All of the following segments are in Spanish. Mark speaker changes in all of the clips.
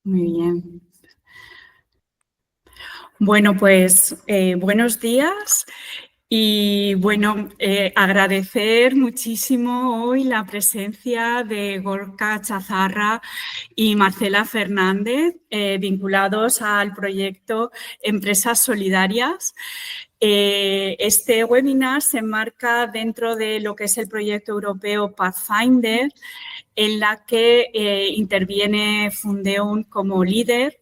Speaker 1: Muy bien. Bueno, pues buenos días y bueno, agradecer muchísimo hoy la presencia de Gorka Chazarra y Marcela Fernández, vinculados al proyecto Empresas Solidarias. Este webinar se enmarca dentro de lo que es el proyecto europeo Pathfinder, en la que interviene Fundeum como líder.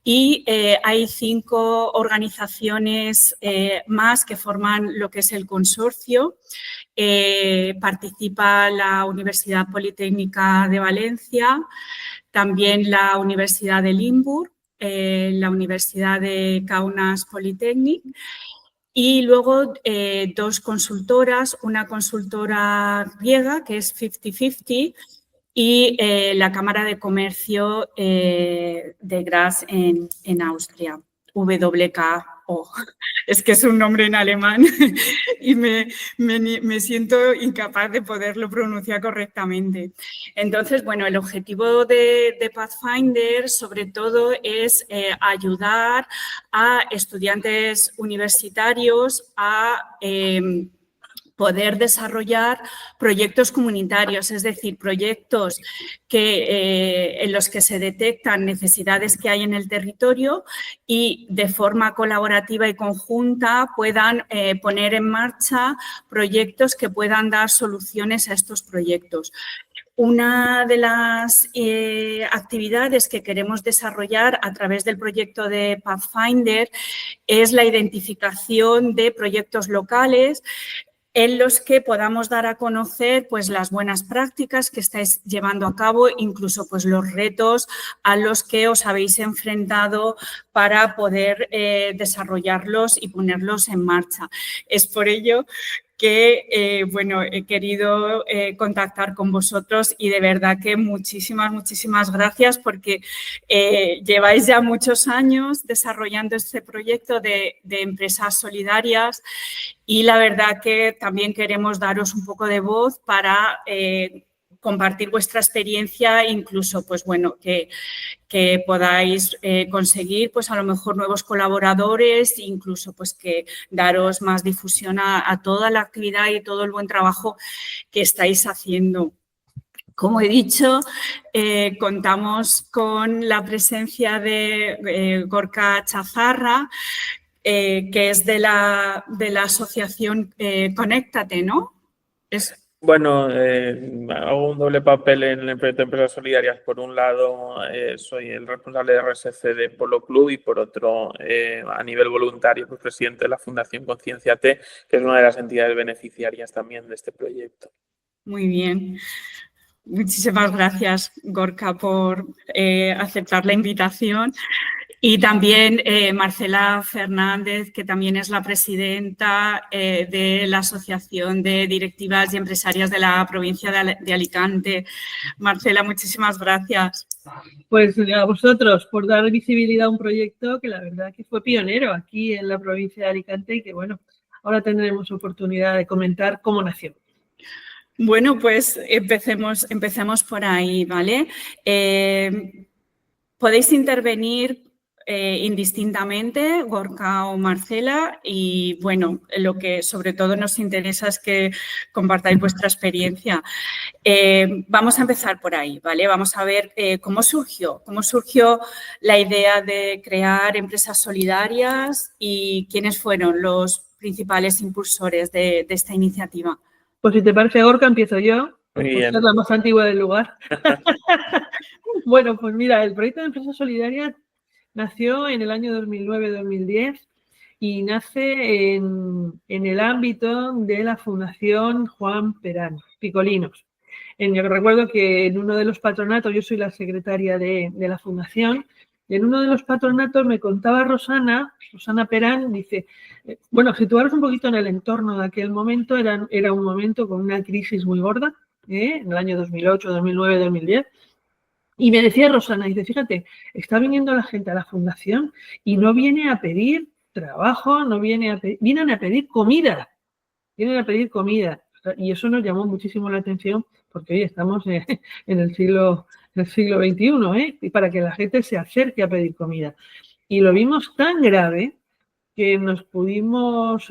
Speaker 1: Y hay 5 organizaciones más que forman lo que es el consorcio. Participa la Universidad Politécnica de Valencia, también la Universidad de Limburg, la Universidad de Kaunas Polytechnic y luego 2 consultoras, una consultora griega que es 50/50 y la Cámara de Comercio de Graz en Austria, WKO. Es que es un nombre en alemán y me siento incapaz de poderlo pronunciar correctamente. Entonces, bueno, el objetivo de Pathfinder sobre todo es ayudar a estudiantes universitarios a poder desarrollar proyectos comunitarios, es decir, proyectos en los que se detectan necesidades que hay en el territorio y de forma colaborativa y conjunta puedan poner en marcha proyectos que puedan dar soluciones a estos proyectos. Una de las actividades que queremos desarrollar a través del proyecto de Pathfinder es la identificación de proyectos locales en los que podamos dar a conocer pues, las buenas prácticas que estáis llevando a cabo, incluso pues, los retos a los que os habéis enfrentado para poder desarrollarlos y ponerlos en marcha. Es por ello que, bueno, he querido contactar con vosotros y de verdad que muchísimas gracias porque lleváis ya muchos años desarrollando este proyecto de empresas solidarias y la verdad que también queremos daros un poco de voz para compartir vuestra experiencia, incluso, pues bueno, que podáis conseguir, pues a lo mejor nuevos colaboradores, incluso pues que daros más difusión a toda la actividad y todo el buen trabajo que estáis haciendo. Como he dicho, contamos con la presencia de Gorka Chazarra, que es de la asociación Conéctate, ¿no?
Speaker 2: Bueno, hago un doble papel en el proyecto de Empresas Solidarias. Por un lado, soy el responsable de RSC de Polo Club y por otro, a nivel voluntario, pues presidente de la Fundación Concienciate, que es una de las entidades beneficiarias también de este proyecto.
Speaker 1: Muy bien. Muchísimas gracias, Gorka, por aceptar la invitación. Y también Marcela Fernández, que también es la presidenta de la Asociación de Directivas y Empresarias de la provincia de Alicante. Marcela, muchísimas gracias.
Speaker 3: Pues a vosotros por dar visibilidad a un proyecto que la verdad que fue pionero aquí en la provincia de Alicante y que, bueno, ahora tendremos oportunidad de comentar cómo nació.
Speaker 1: Bueno, pues empecemos por ahí, ¿vale? Podéis intervenir indistintamente, Gorka o Marcela, y bueno, lo que sobre todo nos interesa es que compartáis vuestra experiencia. Vamos a empezar por ahí, ¿vale? Vamos a ver cómo surgió la idea de crear empresas solidarias y quiénes fueron los principales impulsores de esta iniciativa.
Speaker 3: Pues si te parece, Gorka, empiezo yo.
Speaker 2: Muy bien.
Speaker 3: Por ser la más antigua del lugar. Bueno, pues mira, el proyecto de Empresas Solidarias nació en el año 2009-2010 y nace en el ámbito de la Fundación Juan Perán, Picolinos. Yo recuerdo que en uno de los patronatos, yo soy la secretaria de la fundación, y en uno de los patronatos me contaba Rosana Perán, dice, bueno, situaros un poquito en el entorno de aquel momento, era un momento con una crisis muy gorda, en el año 2008, 2009, 2010, y me decía Rosana, dice, fíjate, está viniendo la gente a la fundación y no viene a pedir trabajo, vienen a pedir comida, y eso nos llamó muchísimo la atención porque hoy estamos en el siglo del siglo XXI, y para que la gente se acerque a pedir comida. Y lo vimos tan grave que nos pudimos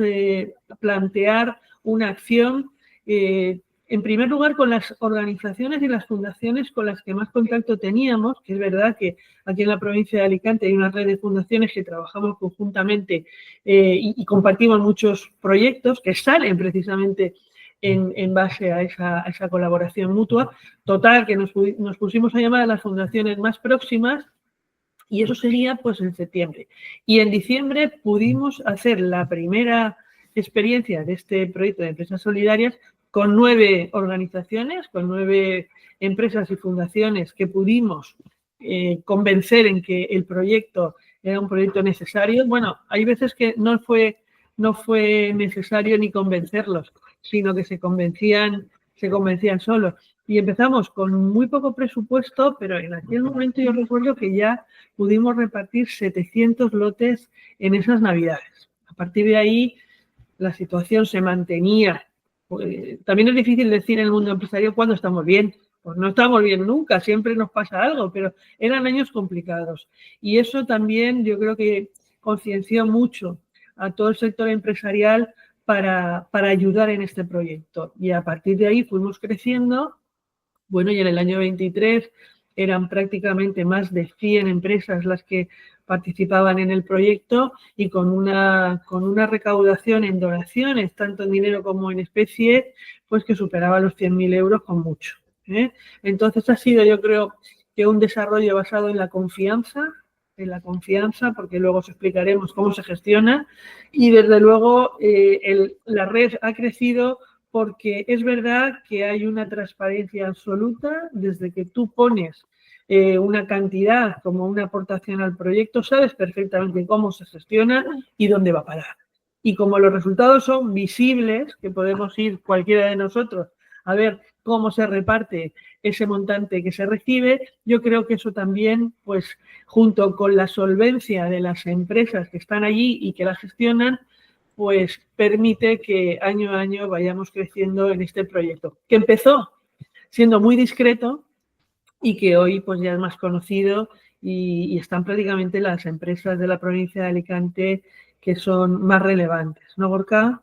Speaker 3: plantear una acción, en primer lugar, con las organizaciones y las fundaciones con las que más contacto teníamos, que es verdad que aquí en la provincia de Alicante hay una red de fundaciones que trabajamos conjuntamente y compartimos muchos proyectos que salen precisamente en base a esa colaboración mutua. Total, que nos pusimos a llamar a las fundaciones más próximas, y eso sería pues en septiembre. Y en diciembre pudimos hacer la primera experiencia de este proyecto de empresas solidarias con 9 organizaciones, con 9 empresas y fundaciones que pudimos convencer en que el proyecto era un proyecto necesario. Bueno, hay veces que no fue necesario ni convencerlos, sino que se convencían solos. Y empezamos con muy poco presupuesto, pero en aquel momento yo recuerdo que ya pudimos repartir 700 lotes en esas Navidades. A partir de ahí, la situación se mantenía. También es difícil decir en el mundo empresarial cuándo estamos bien. Pues no estamos bien nunca, siempre nos pasa algo, pero eran años complicados. Y eso también yo creo que conciencia mucho a todo el sector empresarial para ayudar en este proyecto. Y a partir de ahí fuimos creciendo. Bueno, y en el año 23 eran prácticamente más de 100 empresas las que participaban en el proyecto, y con una recaudación en donaciones, tanto en dinero como en especie, pues que superaba los 100.000 euros con mucho. Entonces ha sido, yo creo, que un desarrollo basado en la confianza, porque luego os explicaremos cómo se gestiona, y desde luego la red ha crecido porque es verdad que hay una transparencia absoluta. Desde que tú pones una cantidad como una aportación al proyecto, sabes perfectamente cómo se gestiona y dónde va a parar. Y como los resultados son visibles, que podemos ir cualquiera de nosotros a ver cómo se reparte ese montante que se recibe, yo creo que eso también, pues junto con la solvencia de las empresas que están allí y que la gestionan, pues permite que año a año vayamos creciendo en este proyecto, que empezó siendo muy discreto y que hoy pues ya es más conocido, y están prácticamente las empresas de la provincia de Alicante que son más relevantes, ¿no, Gorka?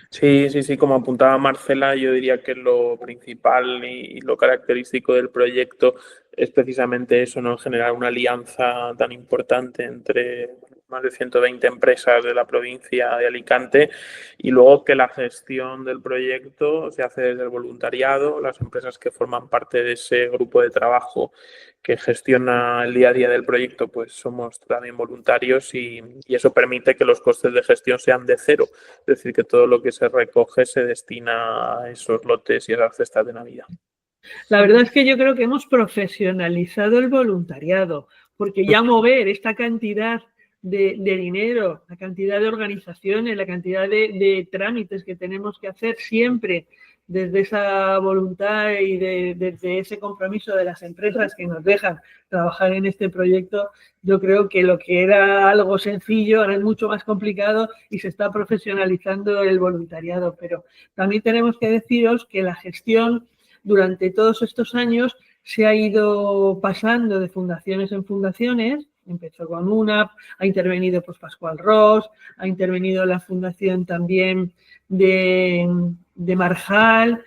Speaker 2: Sí, como apuntaba Marcela, yo diría que lo principal y lo característico del proyecto es precisamente eso, ¿no? Generar una alianza tan importante entre más de 120 empresas de la provincia de Alicante, y luego que la gestión del proyecto se hace desde el voluntariado. Las empresas que forman parte de ese grupo de trabajo que gestiona el día a día del proyecto, pues somos también voluntarios, y eso permite que los costes de gestión sean de cero. Es decir, que todo lo que se recoge se destina a esos lotes y a las cestas de Navidad.
Speaker 3: La verdad es que yo creo que hemos profesionalizado el voluntariado, porque ya mover esta cantidad de dinero, la cantidad de organizaciones, la cantidad de trámites que tenemos que hacer siempre desde esa voluntad y desde ese compromiso de las empresas que nos dejan trabajar en este proyecto, yo creo que lo que era algo sencillo ahora es mucho más complicado y se está profesionalizando el voluntariado. Pero también tenemos que deciros que la gestión durante todos estos años se ha ido pasando de fundaciones en fundaciones. Empezó con una, ha intervenido pues Pascual Ros, ha intervenido la fundación también de Marjal,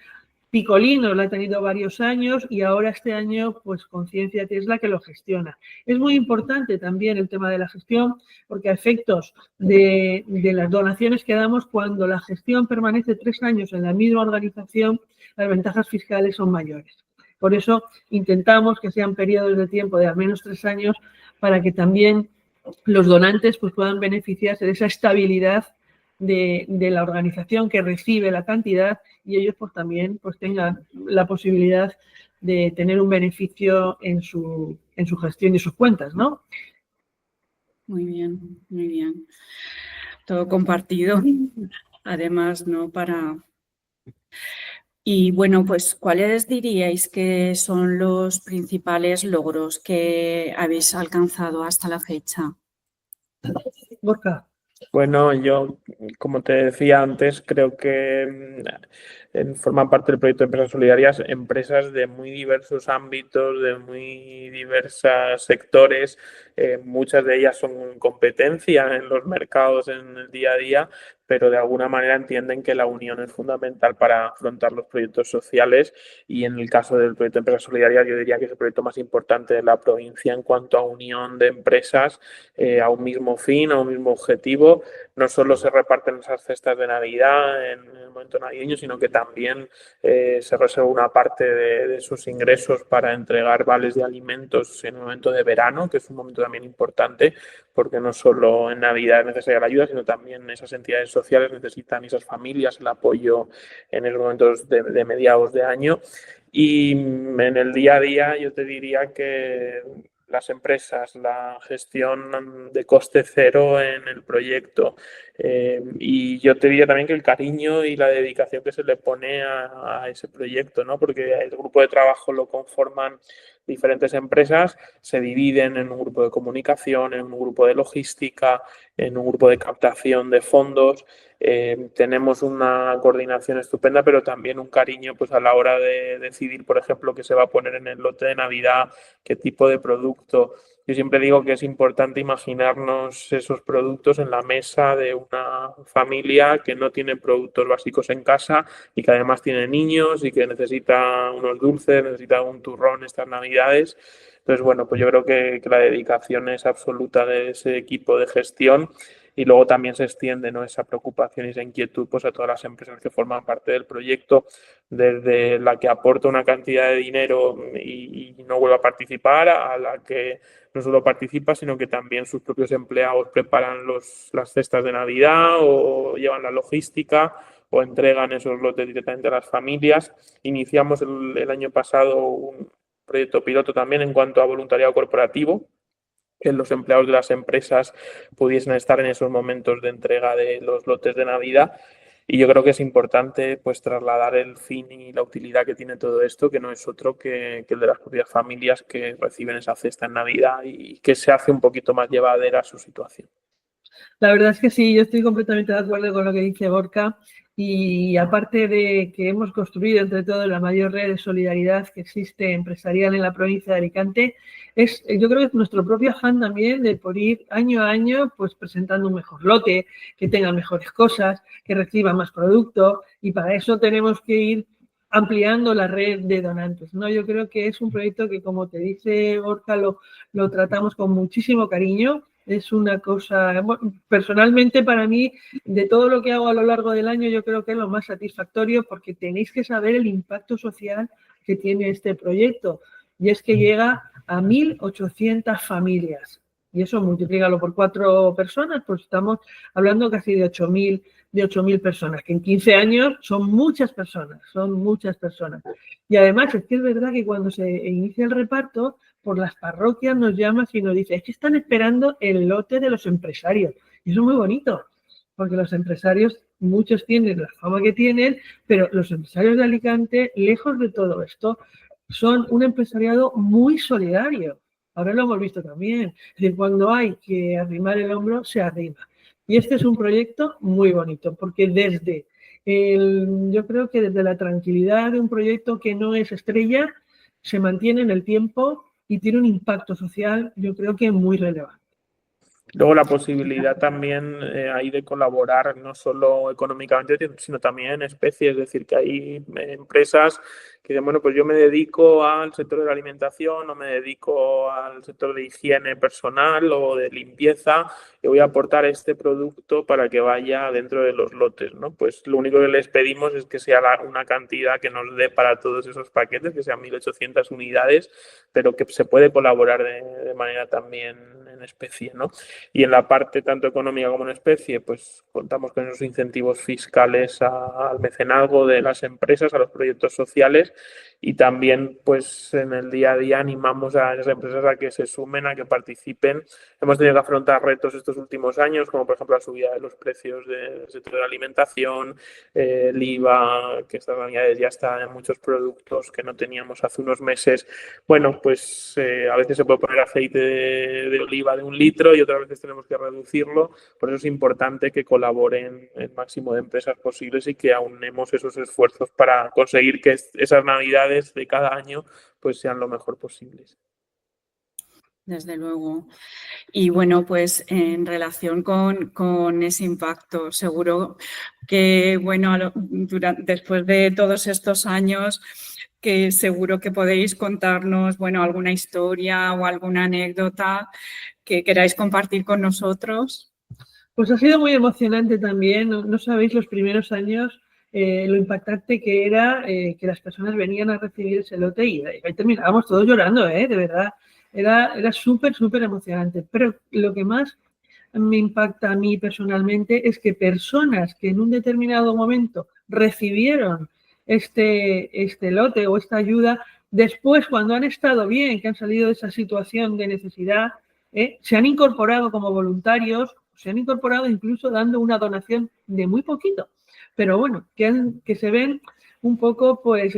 Speaker 3: Picolino lo ha tenido varios años, y ahora este año pues Conciencia Tesla, que lo gestiona. Es muy importante también el tema de la gestión, porque a efectos de las donaciones que damos, cuando la gestión permanece 3 años en la misma organización, las ventajas fiscales son mayores. Por eso intentamos que sean periodos de tiempo de al menos 3 años, para que también los donantes pues puedan beneficiarse de esa estabilidad de la organización que recibe la cantidad, y ellos pues también pues tengan la posibilidad de tener un beneficio en su gestión y sus cuentas, ¿no?
Speaker 1: Muy bien, muy bien. Todo compartido, además, ¿no? Y bueno, pues ¿cuáles diríais que son los principales logros que habéis alcanzado hasta la fecha?
Speaker 3: Gorka.
Speaker 2: Bueno, yo, como te decía antes, creo que forman parte del proyecto de Empresas Solidarias empresas de muy diversos ámbitos, de muy diversos sectores. Muchas de ellas son competencia en los mercados en el día a día, pero de alguna manera entienden que la unión es fundamental para afrontar los proyectos sociales. Y en el caso del proyecto de Empresas Solidarias, yo diría que es el proyecto más importante de la provincia en cuanto a unión de empresas a un mismo fin, a un mismo objetivo. No solo se reparten esas cestas de Navidad en el momento navideño, sino que también se reserva una parte de sus ingresos para entregar vales de alimentos en el momento de verano, que es un momento también importante, porque no solo en Navidad es necesaria la ayuda, sino también esas entidades sociales necesitan, esas familias, el apoyo en esos momentos de mediados de año. Y en el día a día yo te diría que las empresas, la gestión de coste cero en el proyecto. Y yo te diría también que el cariño y la dedicación que se le pone a ese proyecto, ¿no? Porque el grupo de trabajo lo conforman diferentes empresas, se dividen en un grupo de comunicación, en un grupo de logística, en un grupo de captación de fondos. Tenemos una coordinación estupenda, pero también un cariño pues, a la hora de decidir, por ejemplo, qué se va a poner en el lote de Navidad, qué tipo de producto. Yo siempre digo que es importante imaginarnos esos productos en la mesa de una familia que no tiene productos básicos en casa y que además tiene niños y que necesita unos dulces, necesita un turrón estas Navidades. Entonces, bueno, pues yo creo que la dedicación es absoluta de ese equipo de gestión. Y luego también se extiende, ¿no?, esa preocupación y esa inquietud pues, a todas las empresas que forman parte del proyecto, desde la que aporta una cantidad de dinero y no vuelve a participar, a la que no solo participa, sino que también sus propios empleados preparan las cestas de Navidad o llevan la logística o entregan esos lotes directamente a las familias. Iniciamos el año pasado un proyecto piloto también en cuanto a voluntariado corporativo, que los empleados de las empresas pudiesen estar en esos momentos de entrega de los lotes de Navidad. Y yo creo que es importante pues trasladar el fin y la utilidad que tiene todo esto, que no es otro que el de las propias familias que reciben esa cesta en Navidad y que se hace un poquito más llevadera su situación.
Speaker 3: La verdad es que sí, yo estoy completamente de acuerdo con lo que dice Gorka, y aparte de que hemos construido entre todos la mayor red de solidaridad que existe empresarial en la provincia de Alicante, yo creo que es nuestro propio afán también de por ir año a año pues presentando un mejor lote, que tenga mejores cosas, que reciba más producto, y para eso tenemos que ir ampliando la red de donantes, ¿no? Yo creo que es un proyecto que, como te dice Gorka, lo tratamos con muchísimo cariño. Es una cosa, personalmente para mí, de todo lo que hago a lo largo del año, yo creo que es lo más satisfactorio, porque tenéis que saber el impacto social que tiene este proyecto. Y es que llega a 1.800 familias. Y eso multiplícalo por 4 personas, pues estamos hablando casi de 8.000 personas, que en 15 años son muchas personas, Y además es que es verdad que cuando se inicia el reparto, por las parroquias nos llaman y nos dicen, es que están esperando el lote de los empresarios. Y eso es muy bonito, porque los empresarios, muchos tienen la fama que tienen, pero los empresarios de Alicante, lejos de todo esto, son un empresariado muy solidario. Ahora lo hemos visto también. Es decir, cuando hay que arrimar el hombro, se arrima. Y este es un proyecto muy bonito, porque yo creo que desde la tranquilidad de un proyecto que no es estrella, se mantiene en el tiempo y tiene un impacto social, yo creo que muy relevante.
Speaker 2: Luego la posibilidad también hay de colaborar no solo económicamente, sino también en especie, es decir, que hay empresas que dicen, bueno, pues yo me dedico al sector de la alimentación o me dedico al sector de higiene personal o de limpieza y voy a aportar este producto para que vaya dentro de los lotes, ¿no? Pues lo único que les pedimos es que sea una cantidad que nos dé para todos esos paquetes, que sean 1.800 unidades, pero que se puede colaborar de manera también en especie, ¿no? Y en la parte tanto económica como en especie, pues contamos con esos incentivos fiscales al mecenazgo de las empresas, a los proyectos sociales, y también pues en el día a día animamos a esas empresas a que se sumen, a que participen. Hemos tenido que afrontar retos estos últimos años, como por ejemplo la subida de los precios del sector de la alimentación, el IVA, que estas navidades ya está en muchos productos que no teníamos hace unos meses. Bueno, pues a veces se puede poner aceite de oliva arriba de 1 litro y otras veces tenemos que reducirlo. Por eso es importante que colaboren el máximo de empresas posibles y que aunemos esos esfuerzos para conseguir que esas navidades de cada año pues sean lo mejor posibles.
Speaker 1: Desde luego. Y bueno, pues en relación con ese impacto, seguro que, bueno, después de todos estos años, que seguro que podéis contarnos, bueno, alguna historia o alguna anécdota que queráis compartir con nosotros.
Speaker 3: Pues ha sido muy emocionante también. No sabéis los primeros años lo impactante que era que las personas venían a recibir ese lote y ahí terminábamos todos llorando, de verdad. Era súper, súper emocionante. Pero lo que más me impacta a mí personalmente es que personas que en un determinado momento recibieron este lote o esta ayuda, después cuando han estado bien, que han salido de esa situación de necesidad, se han incorporado como voluntarios, se han incorporado incluso dando una donación de muy poquito, pero bueno, que se ven un poco pues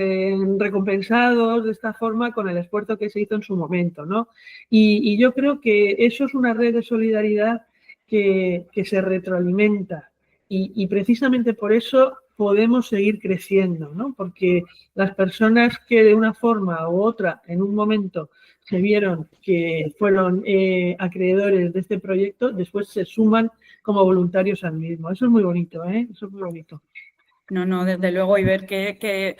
Speaker 3: recompensados de esta forma con el esfuerzo que se hizo en su momento, ¿no? Y yo creo que eso es una red de solidaridad que se retroalimenta y precisamente por eso podemos seguir creciendo, ¿no? Porque las personas que de una forma u otra en un momento se vieron que fueron acreedores de este proyecto, después se suman como voluntarios al mismo. Eso es muy bonito, Eso es muy bonito.
Speaker 1: No, desde luego, y ver que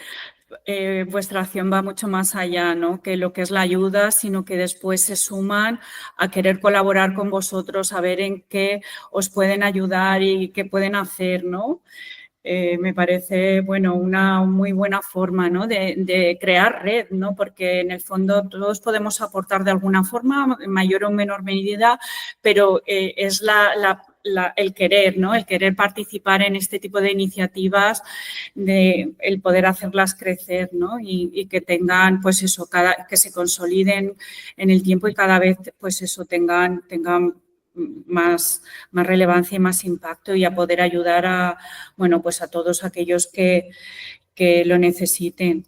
Speaker 1: vuestra acción va mucho más allá, ¿no? Que lo que es la ayuda, sino que después se suman a querer colaborar con vosotros, a ver en qué os pueden ayudar y qué pueden hacer, ¿no? Me parece, bueno, una muy buena forma, ¿no? de crear red, ¿no? Porque en el fondo todos podemos aportar de alguna forma, en mayor o menor medida, pero es el querer, ¿no? El querer participar en este tipo de iniciativas, el poder hacerlas crecer, ¿no? Y que tengan, pues eso, que se consoliden en el tiempo y cada vez, pues eso, tengan más relevancia y más impacto y a poder ayudar a, bueno, pues a todos aquellos que lo necesiten.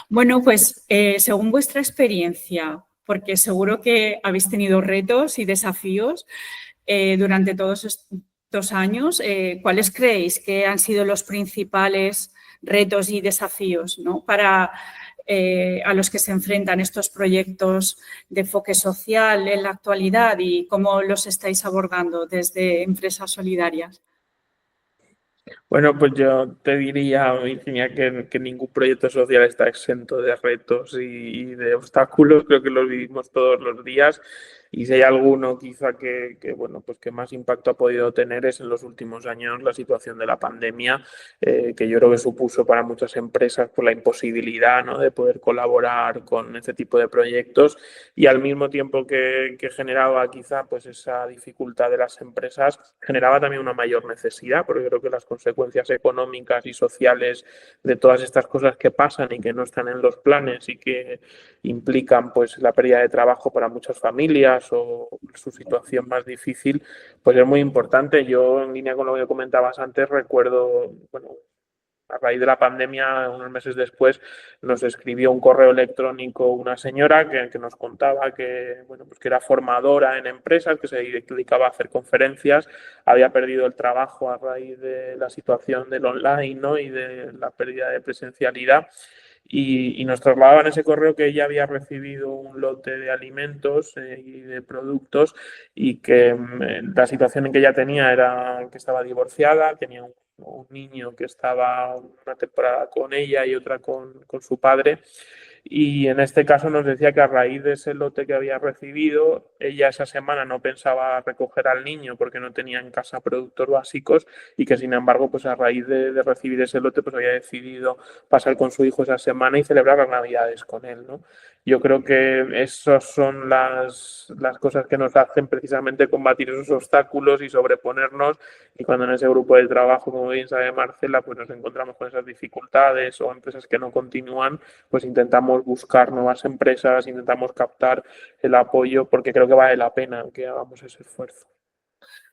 Speaker 1: Bueno, pues según vuestra experiencia, porque seguro que habéis tenido retos y desafíos durante todos estos años, ¿cuáles creéis que han sido los principales retos y desafíos, ¿no? Para a los que se enfrentan estos proyectos de enfoque social en la actualidad y cómo los estáis abordando desde Empresas Solidarias?
Speaker 2: Bueno, pues yo te diría, Virginia, que ningún proyecto social está exento de retos y de obstáculos. Creo que los vivimos todos los días. Y si hay alguno quizá bueno, pues que más impacto ha podido tener es en los últimos años la situación de la pandemia, que yo creo que supuso para muchas empresas por la imposibilidad, ¿no? de poder colaborar con este tipo de proyectos y al mismo tiempo que generaba quizá pues esa dificultad de las empresas, generaba también una mayor necesidad, porque creo que las consecuencias económicas y sociales de todas estas cosas que pasan y que no están en los planes y que implican pues la pérdida de trabajo para muchas familias o su situación más difícil, pues es muy importante. Yo, en línea con lo que comentabas antes, recuerdo, bueno, a raíz de la pandemia, unos meses después, nos escribió un correo electrónico una señora que nos contaba que, bueno, pues que era formadora en empresas, que se dedicaba a hacer conferencias, había perdido el trabajo a raíz de la situación del online, ¿no? y de la pérdida de presencialidad. Y nos trasladaban ese correo que ella había recibido un lote de alimentos y de productos y que la situación en que ella tenía era que estaba divorciada, tenía un niño que estaba una temporada con ella y otra con su padre. Y en este caso nos decía que a raíz de ese lote que había recibido, ella esa semana no pensaba recoger al niño porque no tenía en casa productos básicos y que sin embargo, pues a raíz de recibir ese lote, pues había decidido pasar con su hijo esa semana y celebrar las Navidades con él, ¿no? Yo creo que esas son las cosas que nos hacen precisamente combatir esos obstáculos y sobreponernos. Y cuando en ese grupo de trabajo, como bien sabe Marcela, pues nos encontramos con esas dificultades o empresas que no continúan, pues intentamos buscar nuevas empresas, intentamos captar el apoyo porque creo que vale la pena que hagamos ese esfuerzo.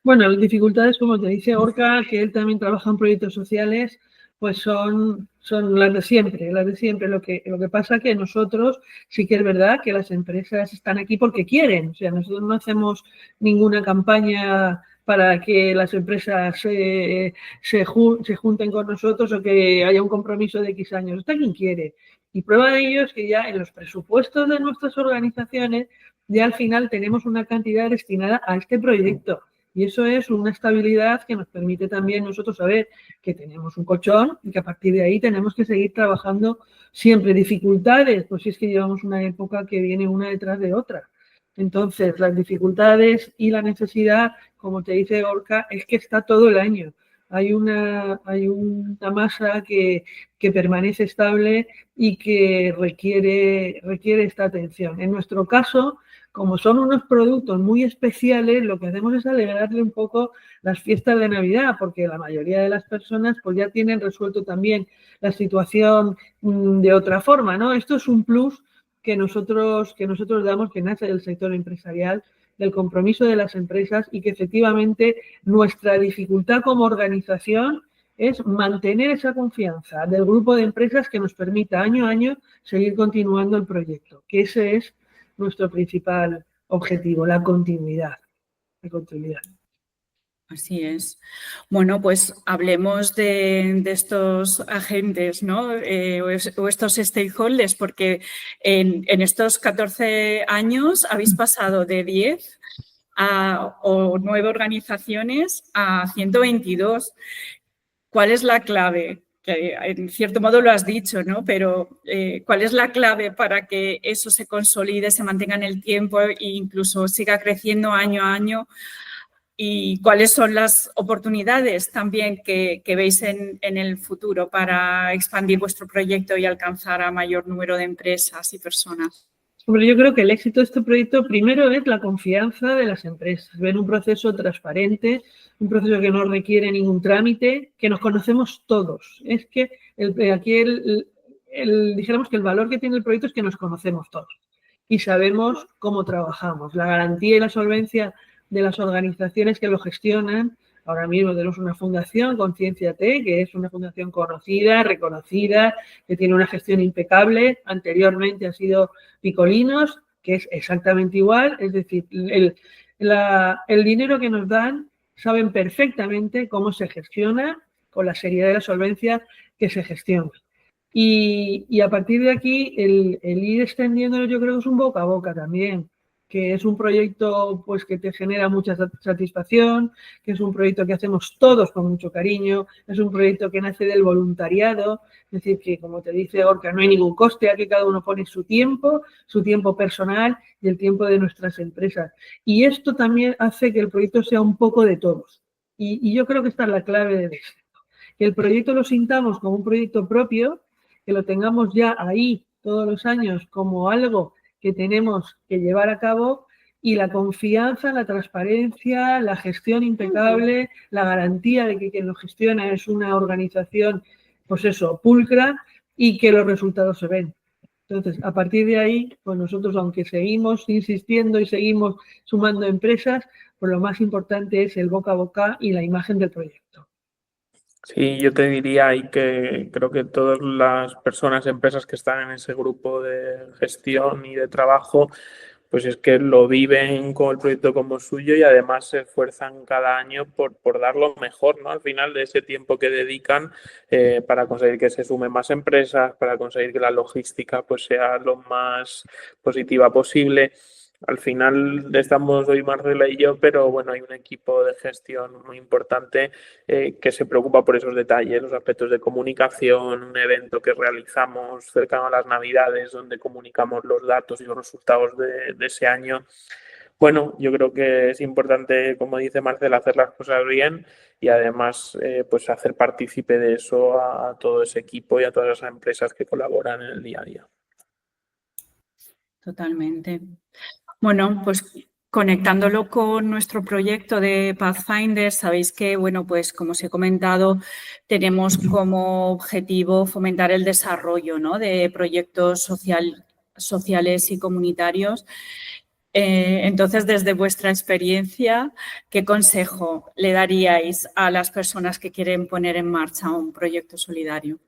Speaker 3: Bueno, las dificultades, como te dice Gorka, que él también trabaja en proyectos sociales, pues son las de siempre, las de siempre. Lo que pasa que nosotros sí que es verdad que las empresas están aquí porque quieren. O sea, nosotros no hacemos ninguna campaña para que las empresas se junten con nosotros o que haya un compromiso de X años. Está quien quiere. Y prueba de ello es que ya en los presupuestos de nuestras organizaciones ya al final tenemos una cantidad destinada a este proyecto. Y eso es una estabilidad que nos permite también nosotros saber que tenemos un colchón y que a partir de ahí tenemos que seguir trabajando siempre. Dificultades, pues si es que llevamos una época que viene una detrás de otra. Entonces, las dificultades y la necesidad, como te dice Gorka, es que está todo el año. Hay una masa que permanece estable y que requiere esta atención. En nuestro caso, como son unos productos muy especiales, lo que hacemos es alegrarle un poco las fiestas de Navidad, porque la mayoría de las personas pues ya tienen resuelto también la situación de otra forma, ¿no? Esto es un plus que nosotros damos, que nace del sector empresarial, del compromiso de las empresas y que efectivamente nuestra dificultad como organización es mantener esa confianza del grupo de empresas que nos permita año a año seguir continuando el proyecto, que ese es nuestro principal objetivo, la continuidad.
Speaker 1: Así es. Bueno, pues hablemos de estos agentes, ¿no? O estos stakeholders, porque en estos 14 años habéis pasado de 10 o 9 organizaciones a 122. ¿Cuál es la clave? Que en cierto modo lo has dicho, ¿no? Pero ¿cuál es la clave para que eso se consolide, se mantenga en el tiempo e incluso siga creciendo año a año? ¿Y cuáles son las oportunidades también que veis en el futuro para expandir vuestro proyecto y alcanzar a mayor número de empresas y personas?
Speaker 3: Hombre, yo creo que el éxito de este proyecto primero es la confianza de las empresas. Ven un proceso transparente, un proceso que no requiere ningún trámite, que nos conocemos todos. Es que aquí dijéramos que el valor que tiene el proyecto es que nos conocemos todos y sabemos cómo trabajamos. La garantía y la solvencia de las organizaciones que lo gestionan. Ahora mismo tenemos una fundación, Concienciate, que es una fundación conocida, reconocida, que tiene una gestión impecable. Anteriormente ha sido Picolinos, que es exactamente igual. Es decir, el dinero que nos dan saben perfectamente cómo se gestiona, con la seriedad y la solvencia que se gestiona. Y a partir de aquí, el ir extendiéndolo yo creo que es un boca a boca también, que es un proyecto pues que te genera mucha satisfacción, que es un proyecto que hacemos todos con mucho cariño, es un proyecto que nace del voluntariado, es decir, que como te dice Gorka, no hay ningún coste, aquí cada uno pone su tiempo personal y el tiempo de nuestras empresas. Y esto también hace que el proyecto sea un poco de todos. Y yo creo que esta es la clave del éxito. Que el proyecto lo sintamos como un proyecto propio, que lo tengamos ya ahí todos los años como algo que tenemos que llevar a cabo y la confianza, la transparencia, la gestión impecable, la garantía de que quien lo gestiona es una organización, pues eso, pulcra y que los resultados se ven. Entonces, a partir de ahí, pues nosotros, aunque seguimos insistiendo y seguimos sumando empresas, pues lo más importante es el boca a boca y la imagen del proyecto.
Speaker 2: Sí, yo te diría ahí que creo que todas las personas, empresas que están en ese grupo de gestión y de trabajo, pues es que lo viven con el proyecto como suyo y además se esfuerzan cada año por dar lo mejor, ¿no? Al final de ese tiempo que dedican para conseguir que se sumen más empresas, para conseguir que la logística pues sea lo más positiva posible. Al final estamos hoy Marcela y yo, pero bueno, hay un equipo de gestión muy importante que se preocupa por esos detalles, los aspectos de comunicación, un evento que realizamos cercano a las Navidades donde comunicamos los datos y los resultados de ese año. Bueno, yo creo que es importante, como dice Marcela, hacer las cosas bien y además pues hacer partícipe de eso a todo ese equipo y a todas esas empresas que colaboran en el día a día.
Speaker 1: Totalmente. Bueno, pues conectándolo con nuestro proyecto de Pathfinder, sabéis que, bueno, pues como os he comentado, tenemos como objetivo fomentar el desarrollo, ¿no?, de proyectos sociales y comunitarios Entonces, desde vuestra experiencia, ¿qué consejo le daríais a las personas que quieren poner en marcha un proyecto solidario?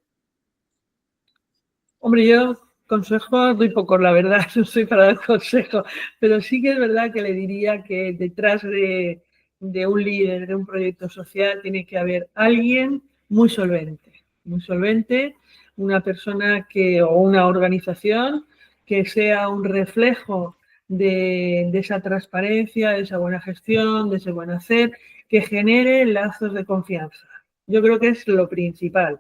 Speaker 3: Hombre, yo consejos doy pocos, la verdad, no soy para dar consejos, pero sí que es verdad que le diría que detrás de un líder de un proyecto social tiene que haber alguien muy solvente, una persona o una organización que sea un reflejo de esa transparencia, de esa buena gestión, de ese buen hacer, que genere lazos de confianza. Yo creo que es lo principal.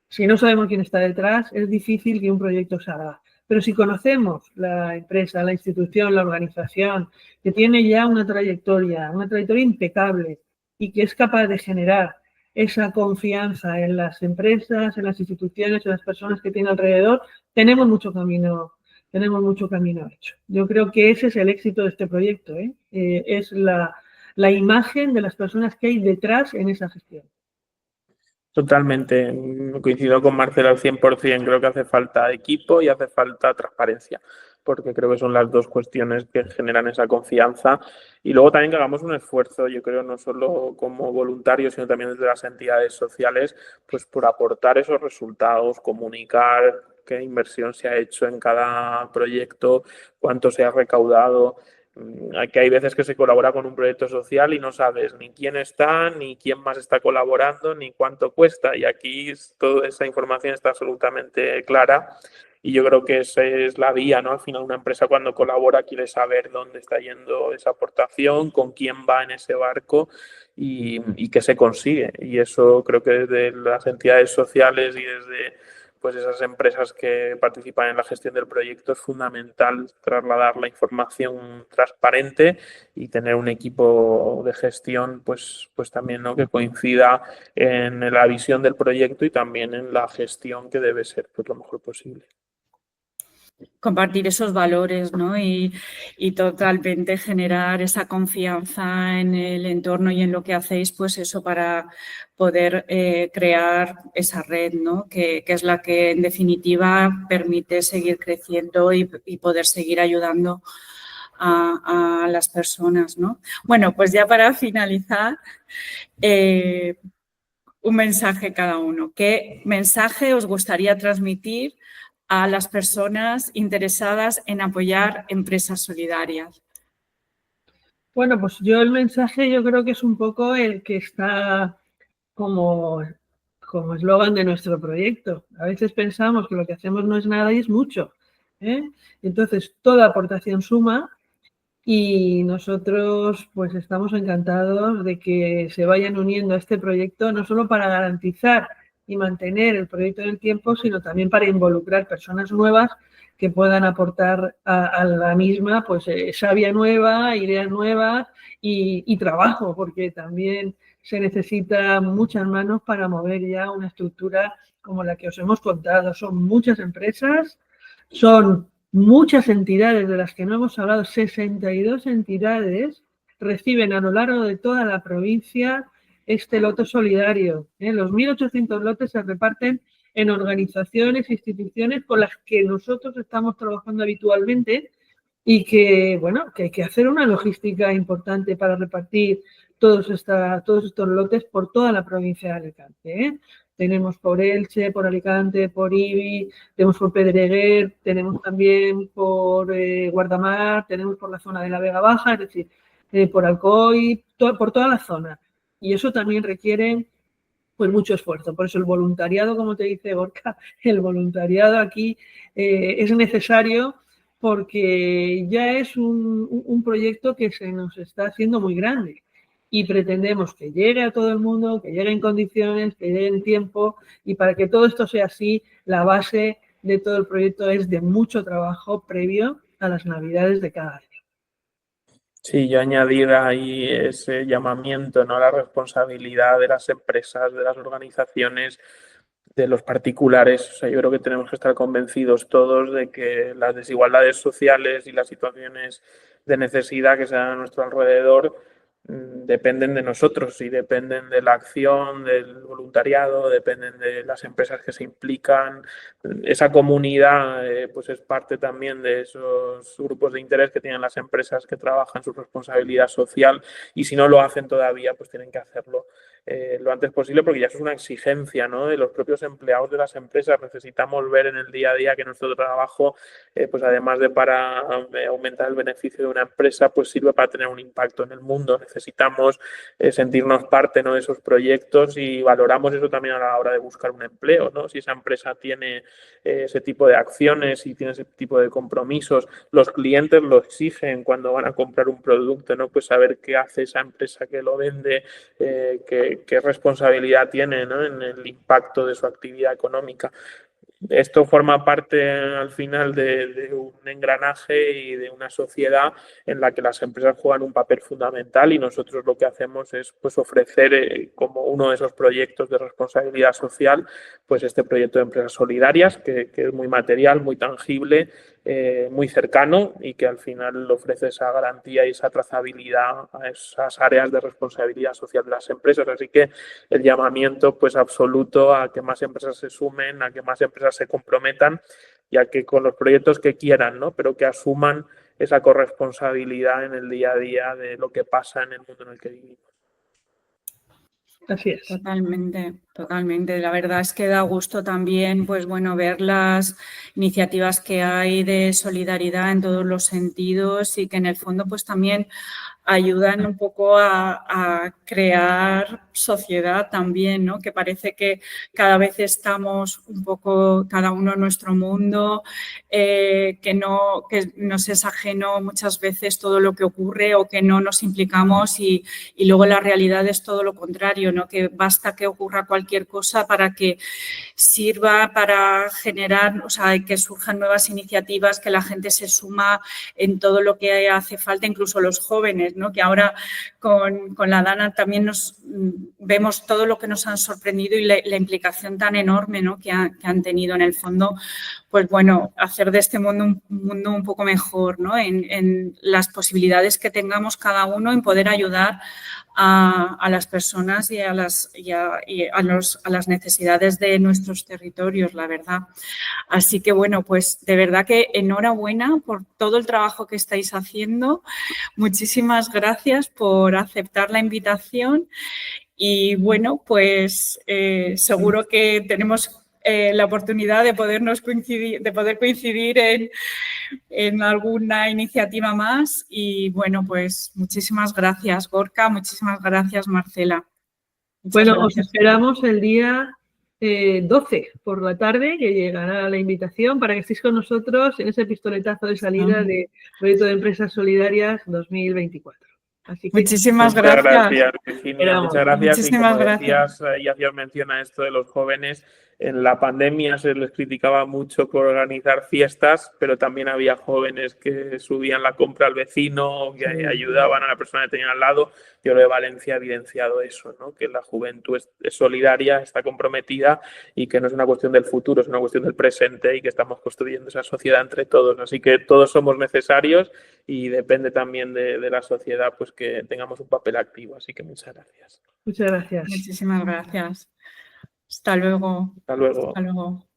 Speaker 3: Si no sabemos quién está detrás, es difícil que un proyecto salga. Pero si conocemos la empresa, la institución, la organización, que tiene ya una trayectoria impecable y que es capaz de generar esa confianza en las empresas, en las instituciones, en las personas que tiene alrededor, tenemos mucho camino hecho. Yo creo que ese es el éxito de este proyecto, ¿eh? Es la imagen de las personas que hay detrás en esa gestión.
Speaker 2: Totalmente, coincido con Marcela al 100%, creo que hace falta equipo y hace falta transparencia, porque creo que son las dos cuestiones que generan esa confianza. Y luego también que hagamos un esfuerzo, yo creo, no solo como voluntarios, sino también desde las entidades sociales, pues por aportar esos resultados, comunicar qué inversión se ha hecho en cada proyecto, cuánto se ha recaudado. Aquí hay veces que se colabora con un proyecto social y no sabes ni quién está, ni quién más está colaborando, ni cuánto cuesta. Y aquí toda esa información está absolutamente clara. Y yo creo que esa es la vía, ¿no? Al final una empresa cuando colabora quiere saber dónde está yendo esa aportación, con quién va en ese barco y qué se consigue. Y eso creo que desde las entidades sociales y desde pues esas empresas que participan en la gestión del proyecto es fundamental trasladar la información transparente y tener un equipo de gestión pues también, ¿no? Que coincida en la visión del proyecto y también en la gestión que debe ser pues lo mejor posible.
Speaker 1: Compartir esos valores, ¿no? Y totalmente generar esa confianza en el entorno y en lo que hacéis, pues eso para poder crear esa red, ¿no? Que es la que en definitiva permite seguir creciendo y poder seguir ayudando a las personas, ¿no? Bueno, pues ya para finalizar, un mensaje cada uno. ¿Qué mensaje os gustaría transmitir a las personas interesadas en apoyar empresas solidarias?
Speaker 3: Bueno, pues el mensaje yo creo que es un poco el que está como eslogan de nuestro proyecto. A veces pensamos que lo que hacemos no es nada y es mucho, ¿eh? Entonces, toda aportación suma y nosotros pues estamos encantados de que se vayan uniendo a este proyecto, no solo para garantizar y mantener el proyecto en el tiempo, sino también para involucrar personas nuevas que puedan aportar a la misma pues savia nueva, ideas nuevas y trabajo, porque también se necesitan muchas manos para mover ya una estructura como la que os hemos contado. Son muchas empresas, son muchas entidades de las que no hemos hablado, 62 entidades reciben a lo largo de toda la provincia este lote solidario. Los 1.800 lotes se reparten en organizaciones, instituciones con las que nosotros estamos trabajando habitualmente y que, bueno, que hay que hacer una logística importante para repartir todos estos lotes por toda la provincia de Alicante, ¿eh? Tenemos por Elche, por Alicante, por Ibi, tenemos por Pedreguer, tenemos también por Guardamar, tenemos por la zona de la Vega Baja, es decir, por Alcoy, por toda la zona. Y eso también requiere pues mucho esfuerzo. Por eso el voluntariado, como te dice Gorka, el voluntariado aquí es necesario porque ya es un proyecto que se nos está haciendo muy grande y pretendemos que llegue a todo el mundo, que llegue en condiciones, que llegue en tiempo y para que todo esto sea así, la base de todo el proyecto es de mucho trabajo previo a las Navidades de cada año.
Speaker 2: Sí, yo añadir ahí ese llamamiento, ¿no? La responsabilidad de las empresas, de las organizaciones, de los particulares. O sea, yo creo que tenemos que estar convencidos todos de que las desigualdades sociales y las situaciones de necesidad que se dan a nuestro alrededor dependen de nosotros y dependen de la acción, del voluntariado, dependen de las empresas que se implican. Esa comunidad pues es parte también de esos grupos de interés que tienen las empresas que trabajan su responsabilidad social, y si no lo hacen todavía, pues tienen que hacerlo lo antes posible, porque ya eso es una exigencia, ¿no?, de los propios empleados de las empresas. Necesitamos ver en el día a día que nuestro trabajo, pues además de para aumentar el beneficio de una empresa, pues sirve para tener un impacto en el mundo. Necesitamos sentirnos parte, ¿no?, de esos proyectos, y valoramos eso también a la hora de buscar un empleo, ¿no? Si esa empresa tiene ese tipo de acciones y tiene ese tipo de compromisos, los clientes lo exigen cuando van a comprar un producto, ¿no? Pues saber qué hace esa empresa que lo vende, qué responsabilidad tiene, ¿no?, en el impacto de su actividad económica. Esto forma parte al final de un engranaje y de una sociedad en la que las empresas juegan un papel fundamental, y nosotros lo que hacemos es pues ofrecer como uno de esos proyectos de responsabilidad social, pues este proyecto de empresas solidarias que es muy material, muy tangible, muy cercano, y que al final ofrece esa garantía y esa trazabilidad a esas áreas de responsabilidad social de las empresas. Así que el llamamiento pues absoluto a que más empresas se sumen, a que más empresas se comprometan, y a que con los proyectos que quieran, ¿no?, pero que asuman esa corresponsabilidad en el día a día de lo que pasa en el mundo en el que vivimos.
Speaker 3: Así es.
Speaker 1: Totalmente, totalmente. La verdad es que da gusto también, pues bueno, ver las iniciativas que hay de solidaridad en todos los sentidos, y que en el fondo pues también ayudan un poco a crear sociedad también, ¿no? Que parece que cada vez estamos un poco cada uno en nuestro mundo, que nos es ajeno muchas veces todo lo que ocurre, o que no nos implicamos, y luego la realidad es todo lo contrario, ¿no? Que basta que ocurra cualquier cosa para que sirva para generar, o sea, que surjan nuevas iniciativas, que la gente se suma en todo lo que hace falta, incluso los jóvenes, ¿no? Que ahora con la Dana también nos vemos todo lo que nos han sorprendido y la implicación tan enorme, ¿no?, que han tenido en el fondo, pues bueno, hacer de este mundo un mundo un poco mejor, ¿no?, en las posibilidades que tengamos cada uno en poder ayudar a las personas y a las necesidades de nuestros territorios, la verdad. Así que, bueno, pues de verdad que enhorabuena por todo el trabajo que estáis haciendo. Muchísimas gracias por aceptar la invitación, y, bueno, pues seguro que tenemos la oportunidad de poder coincidir en alguna iniciativa más. Y, bueno, pues muchísimas gracias, Gorka, muchísimas gracias, Marcela.
Speaker 3: Bueno, os esperamos el día 12 por la tarde, que llegará la invitación para que estéis con nosotros en ese pistoletazo de salida de Proyecto de Empresas Solidarias 2024. Así que
Speaker 1: muchísimas
Speaker 2: gracias.
Speaker 1: gracias.
Speaker 2: Muchas gracias, Virginia. Muchas gracias.
Speaker 1: Muchísimas
Speaker 2: y como
Speaker 1: gracias.
Speaker 2: decías y hacías mención a esto de los jóvenes, en la pandemia se les criticaba mucho por organizar fiestas, pero también había jóvenes que subían la compra al vecino, que ayudaban a la persona que tenían al lado. Yo lo de Valencia ha evidenciado eso, ¿no?, que la juventud es solidaria, está comprometida, y que no es una cuestión del futuro, es una cuestión del presente, y que estamos construyendo esa sociedad entre todos. Así que todos somos necesarios, y depende también de la sociedad pues que tengamos un papel activo. Así que muchas gracias.
Speaker 3: Muchas gracias.
Speaker 1: Muchísimas gracias. Hasta luego.
Speaker 2: Hasta luego.
Speaker 1: Hasta luego.